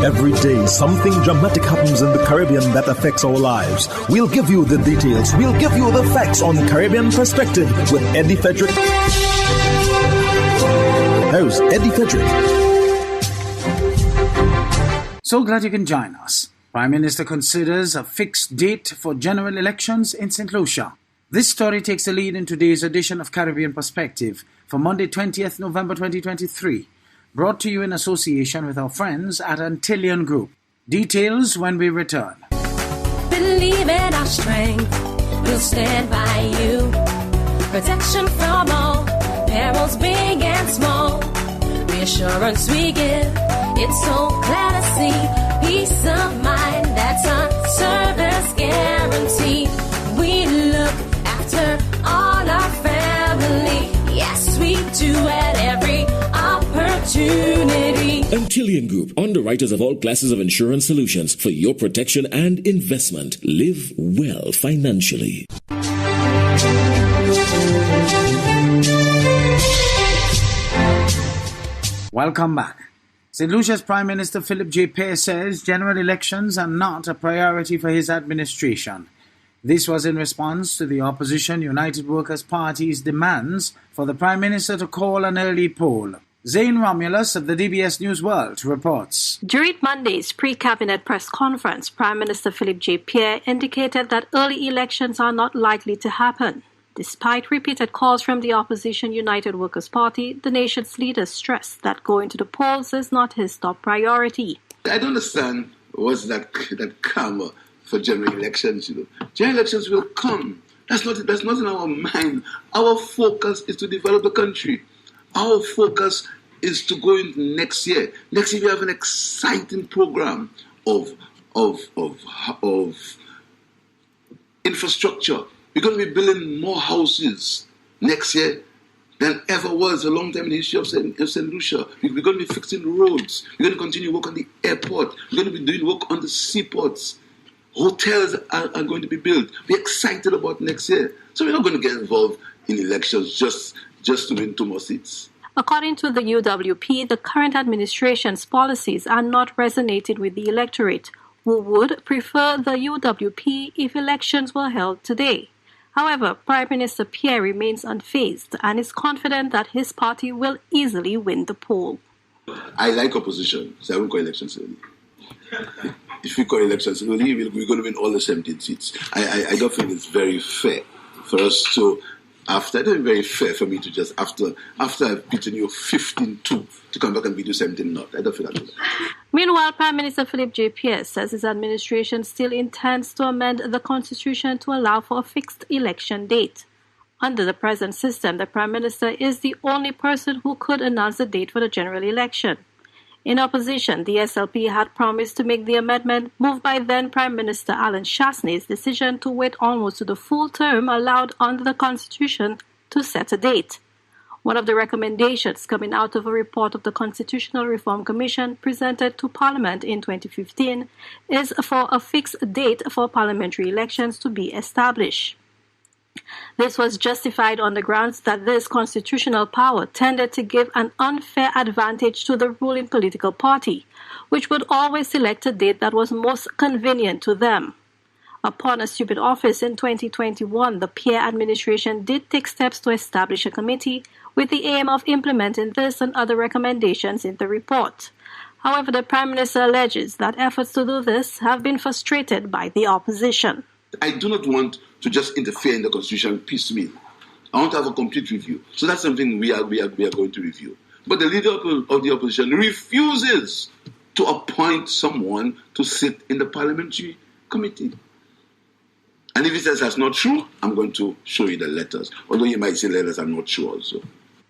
Every day, something dramatic happens in the Caribbean that affects our lives. We'll give you the details. We'll give you the facts on Caribbean Perspective with Eddie Frederick. Here's Eddie Frederick. So glad you can join us. Prime Minister considers a fixed date for general elections in St. Lucia. This story takes the lead in today's edition of Caribbean Perspective for Monday 20th November 2023. Brought to you in association with our friends at Antillean Group. Details when we return. Believe in our strength, we'll stand by you. Protection from all, perils big and small. Reassurance we give, it's so clear to see. Peace of mind, that's our service guarantee. We look after all our family. Yes, we do at every opportunity. Antillean Group, underwriters of all classes of insurance solutions for your protection and investment. Live well financially. Welcome back. St. Lucia's Prime Minister Philip J. Pearce says general elections are not a priority for his administration. This was in response to the opposition United Workers' Party's demands for the Prime Minister to call an early poll. Zane Romulus of the DBS News World reports. During Monday's pre-cabinet press conference, Prime Minister Philip J. Pearce indicated that early elections are not likely to happen. Despite repeated calls from the opposition United Workers' Party, the nation's leader stressed that going to the polls is not his top priority. I don't understand what's that clamour for general elections. General elections will come. That's not in our mind. Our focus is to develop the country. Our focus is to go into next year. Next year we have an exciting program of infrastructure. We're going to be building more houses next year than ever was a long time in the history of St. Lucia. We're going to be fixing roads. We're going to continue work on the airport. We're going to be doing work on the seaports. Hotels are going to be built. We're excited about next year. So we're not going to get involved in elections just to win 2 more seats. According to the UWP, the current administration's policies are not resonating with the electorate, who would prefer the UWP if elections were held today. However, Prime Minister Pearce remains unfazed and is confident that his party will easily win the poll. I like opposition, so I won't call elections early. If we call elections early, we're going to win all the 17 seats. I don't think it's very fair for us to, it's not very fair for me to just, after I've beaten you 15-2, to come back and beat you 17-0. I don't feel that. Meanwhile, Prime Minister Philip J. Pearce says his administration still intends to amend the Constitution to allow for a fixed election date. Under the present system, the Prime Minister is the only person who could announce the date for the general election. In opposition, the SLP had promised to make the amendment moved by then Prime Minister Alan Chastain's decision to wait almost to the full term allowed under the Constitution to set a date. One of the recommendations coming out of a report of the Constitutional Reform Commission presented to Parliament in 2015 is for a fixed date for parliamentary elections to be established. This was justified on the grounds that this constitutional power tended to give an unfair advantage to the ruling political party, which would always select a date that was most convenient to them. Upon assumed office in 2021, the Pearce administration did take steps to establish a committee with the aim of implementing this and other recommendations in the report. However, the Prime Minister alleges that efforts to do this have been frustrated by the opposition. I do not want to just interfere in the Constitution piecemeal. I want to have a complete review. So that's something we are going to review. But the leader of the opposition refuses to appoint someone to sit in the parliamentary committee. And if he says that's not true, I'm going to show you the letters. Although you might say letters, I'm not sure also.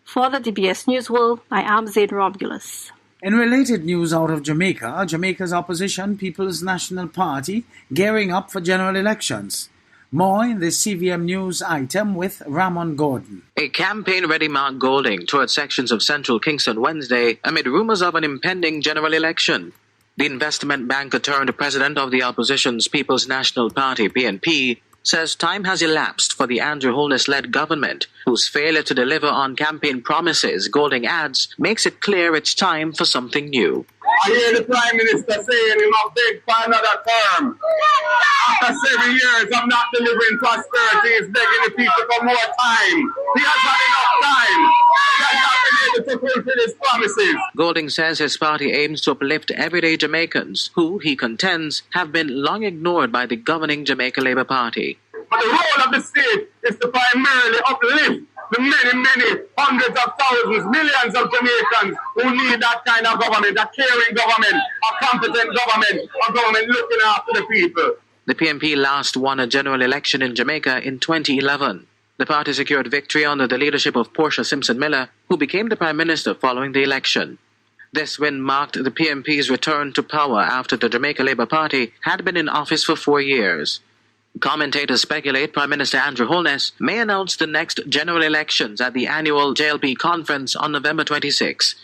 For the DBS News World, I am Zane Romulus. In related news out of Jamaica, Jamaica's opposition People's National Party gearing up for general elections. More in this CVM News item with Ramon Gordon. A campaign-ready Mark Golding toured sections of central Kingston Wednesday amid rumors of an impending general election. The investment banker turned president of the opposition's People's National Party, PNP, says time has elapsed for the Andrew Holness-led government, whose failure to deliver on campaign promises, Golding adds, makes it clear it's time for something new. I hear the Prime Minister saying he must beg for another term. After 7 years of not delivering prosperity, he's begging the people for more time. He has had enough time. He has not been able to fulfill his promises. Golding says his party aims to uplift everyday Jamaicans who, he contends, have been long ignored by the governing Jamaica Labour Party. But the role of the state is to primarily uplift the many hundreds of thousands, millions of Jamaicans who need that kind of government, a caring government, a competent government, a government looking after the people. The PNP last won a general election in Jamaica in 2011. The party secured victory under the leadership of Portia Simpson Miller, who became the Prime Minister following the election. This win marked the PNP's return to power after the Jamaica Labour Party had been in office for 4 years. Commentators speculate Prime Minister Andrew Holness may announce the next general elections at the annual JLP conference on November 26.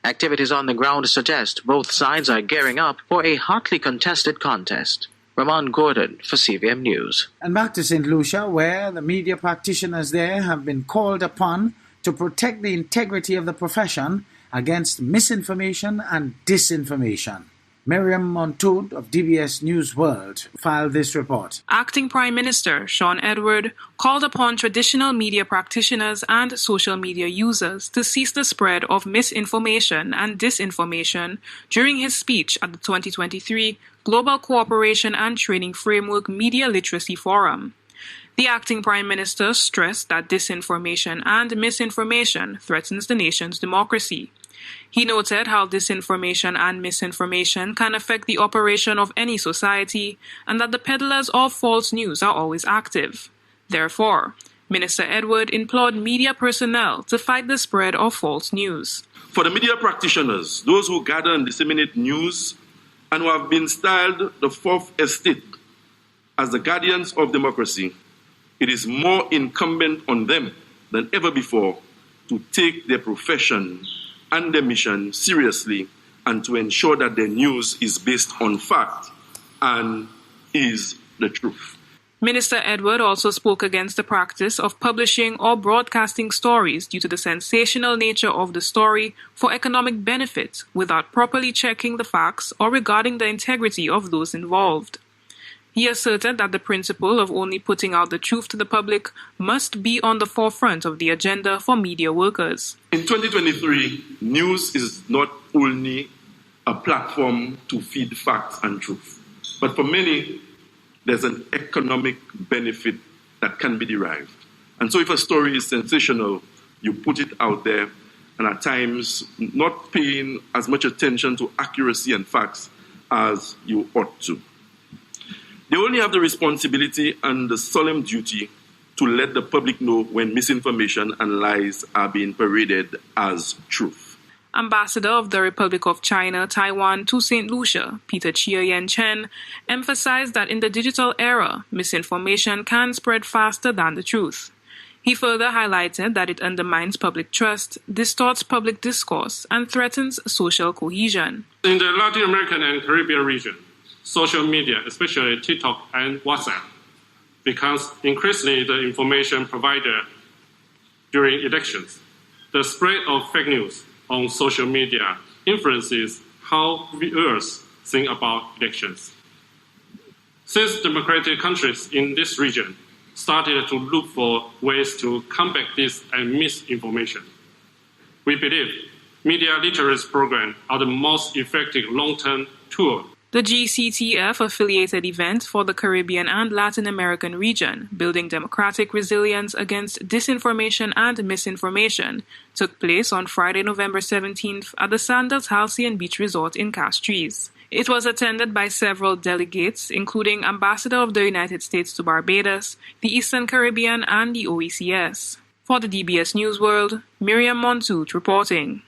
Activities on the ground suggest both sides are gearing up for a hotly contested contest. Ramon Gordon for CVM News. And back to St. Lucia, where the media practitioners there have been called upon to protect the integrity of the profession against misinformation and disinformation. Miriam Montoud of DBS News World filed this report. Acting Prime Minister Sean Edward called upon traditional media practitioners and social media users to cease the spread of misinformation and disinformation during his speech at the 2023 Global Cooperation and Training Framework Media Literacy Forum. The acting Prime Minister stressed that disinformation and misinformation threatens the nation's democracy. He noted how disinformation and misinformation can affect the operation of any society and that the peddlers of false news are always active. Therefore, Minister Edward implored media personnel to fight the spread of false news. For the media practitioners, those who gather and disseminate news and who have been styled the Fourth Estate as the guardians of democracy, it is more incumbent on them than ever before to take their profession and their mission seriously and to ensure that their news is based on fact and is the truth. Minister Edward also spoke against the practice of publishing or broadcasting stories due to the sensational nature of the story for economic benefit without properly checking the facts or regarding the integrity of those involved. He asserted that the principle of only putting out the truth to the public must be on the forefront of the agenda for media workers. In 2023, news is not only a platform to feed facts and truth, but for many, there's an economic benefit that can be derived. And so if a story is sensational, you put it out there, and at times not paying as much attention to accuracy and facts as you ought to. They only have the responsibility and the solemn duty to let the public know when misinformation and lies are being paraded as truth. Ambassador of the Republic of China, Taiwan to St. Lucia, Peter Chia Yen Chen, emphasized that in the digital era, misinformation can spread faster than the truth. He further highlighted that it undermines public trust, distorts public discourse, and threatens social cohesion. In the Latin American and Caribbean region, social media, especially TikTok and WhatsApp, becomes increasingly the information provider during elections. The spread of fake news on social media influences how viewers think about elections. Since democratic countries in this region started to look for ways to combat this and misinformation, we believe media literacy programs are the most effective long-term tool. The GCTF-affiliated event for the Caribbean and Latin American region, Building Democratic Resilience Against Disinformation and Misinformation, took place on Friday, November 17th at the Sandals Halcyon Beach Resort in Castries. It was attended by several delegates, including Ambassador of the United States to Barbados, the Eastern Caribbean, and the OECS. For the DBS News World, Miriam Montoud reporting.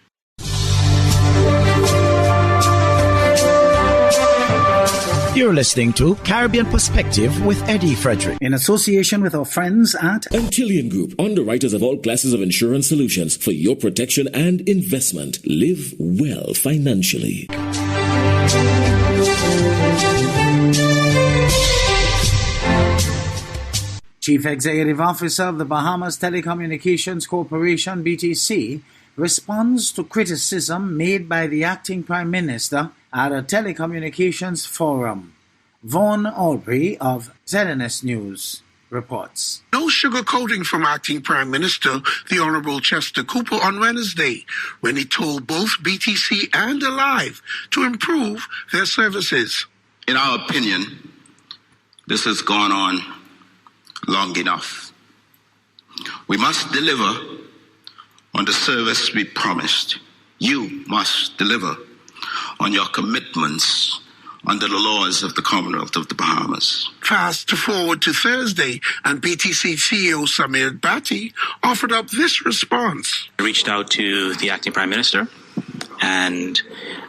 You're listening to Caribbean Perspective with Eddie Frederick, in association with our friends at Antillean Group, underwriters of all classes of insurance solutions for your protection and investment. Live well financially. Chief Executive Officer of the Bahamas Telecommunications Corporation, BTC, responds to criticism made by the acting Prime Minister at a telecommunications forum. Vaughn Aubrey of ZNS News reports. No sugarcoating from acting Prime Minister, the Honourable Chester Cooper, on Wednesday, when he told both BTC and Alive to improve their services. In our opinion, this has gone on long enough. We must deliver on the service we promised. You must deliver on your commitments under the laws of the Commonwealth of the Bahamas. Fast forward to Thursday, and BTC CEO Samir Bhatti offered up this response. I reached out to the acting Prime Minister and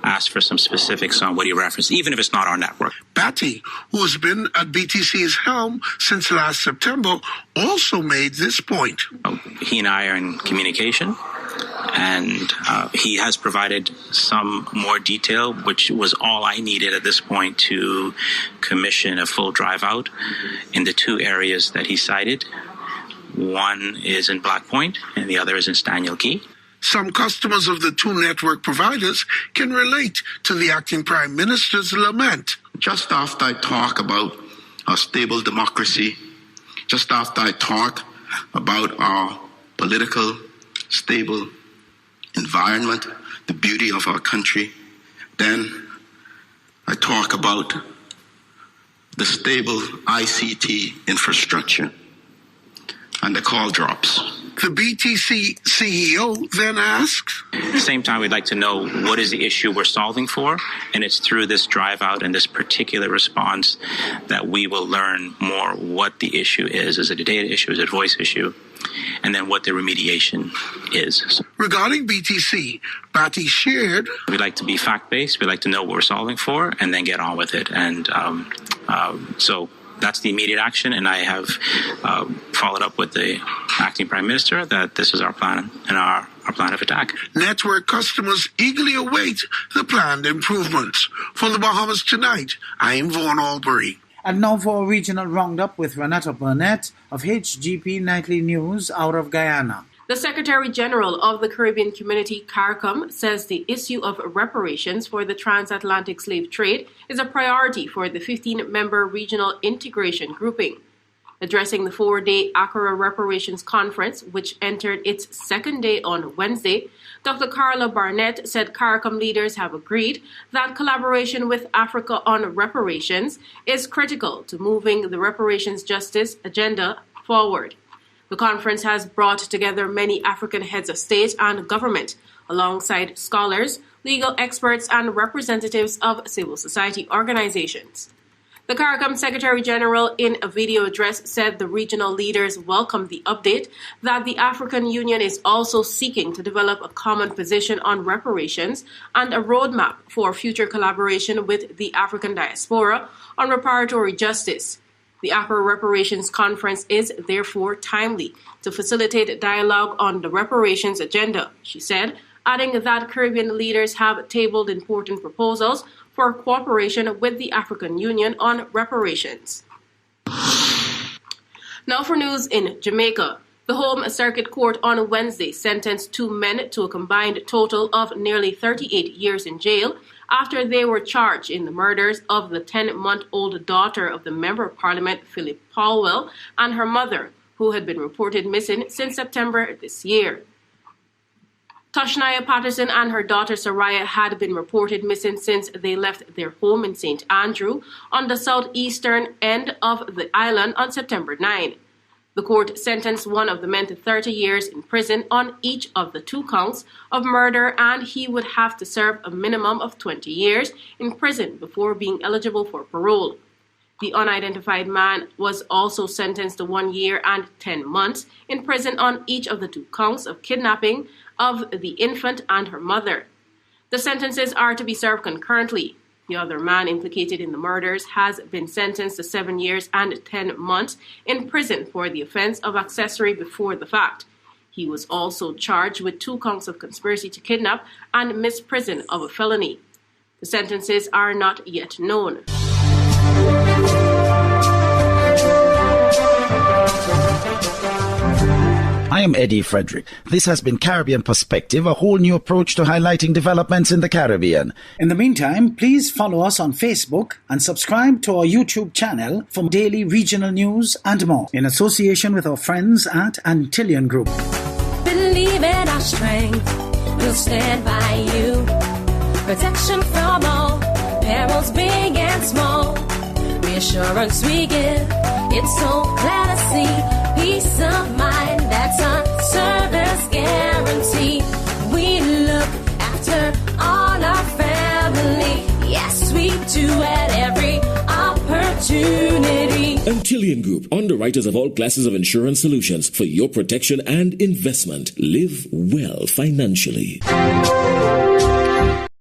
asked for some specifics on what he referenced, even if it's not our network. Bhatti, who has been at BTC's helm since last September, also made this point. He and I are in communication, and he has provided some more detail, which was all I needed at this point to commission a full drive out in the two areas that he cited. One is in Black Point, and the other is in Staniel Key. Some customers of the two network providers can relate to the acting Prime Minister's lament. Just after I talk about our stable democracy, just after I talk about our political stable environment, the beauty of our country, then I talk about the stable ICT infrastructure, and the call drops. The BTC CEO then asks, at the same time, we'd like to know what is the issue we're solving for, and it's through this drive out and this particular response that we will learn more what the issue is. Is it a data issue? Is it a voice issue? And then what the remediation is. Regarding BTC, Bhatti shared, we'd like to be fact-based. We'd like to know what we're solving for and then get on with it. And so that's the immediate action, and I have followed up with the acting Prime Minister that this is our plan and our plan of attack. Network customers eagerly await the planned improvements. For the Bahamas Tonight, I'm Vaughn Aubrey. And now for a regional roundup with Renata Burnett of HGP Nightly News out of Guyana. The Secretary General of the Caribbean Community, CARICOM, says the issue of reparations for the transatlantic slave trade is a priority for the 15-member regional integration grouping. Addressing the 4-day Accra Reparations Conference, which entered its second day on Wednesday, Dr. Carla Barnett said CARICOM leaders have agreed that collaboration with Africa on reparations is critical to moving the reparations justice agenda forward. The conference has brought together many African heads of state and government, alongside scholars, legal experts, and representatives of civil society organizations. The CARICOM Secretary General, in a video address, said the regional leaders welcomed the update that the African Union is also seeking to develop a common position on reparations and a roadmap for future collaboration with the African diaspora on reparatory justice. The Accra Reparations Conference is therefore timely to facilitate dialogue on the reparations agenda, she said, adding that Caribbean leaders have tabled important proposals for cooperation with the African Union on reparations. Now for news in Jamaica. The Home Circuit Court on Wednesday sentenced 2 men to a combined total of nearly 38 years in jail after they were charged in the murders of the 10-month-old daughter of the Member of Parliament, Philip Paulwell, and her mother, who had been reported missing since September this year. Toshnaya Patterson and her daughter Soraya had been reported missing since they left their home in St. Andrew on the southeastern end of the island on September 9. The court sentenced one of the men to 30 years in prison on each of the 2 counts of murder, and he would have to serve a minimum of 20 years in prison before being eligible for parole. The unidentified man was also sentenced to 1 year and 10 months in prison on each of the 2 counts of kidnapping of the infant and her mother. The sentences are to be served concurrently. The other man implicated in the murders has been sentenced to 7 years and 10 months in prison for the offense of accessory before the fact. He was also charged with 2 counts of conspiracy to kidnap and misprison of a felony. The sentences are not yet known. I am Eddie Frederick. This has been Caribbean Perspective, a whole new approach to highlighting developments in the Caribbean. In the meantime, please follow us on Facebook and subscribe to our YouTube channel for daily regional news and more, in association with our friends at Antillian Group. Believe in our strength, we'll stand by you. Protection from all, perils big and small. Reassurance we give, it's so glad to see. Peace of mind, that's our service guarantee. We look after all our family. Yes, we do at every opportunity. Antillian Group, underwriters of all classes of insurance solutions for your protection and investment. Live well financially.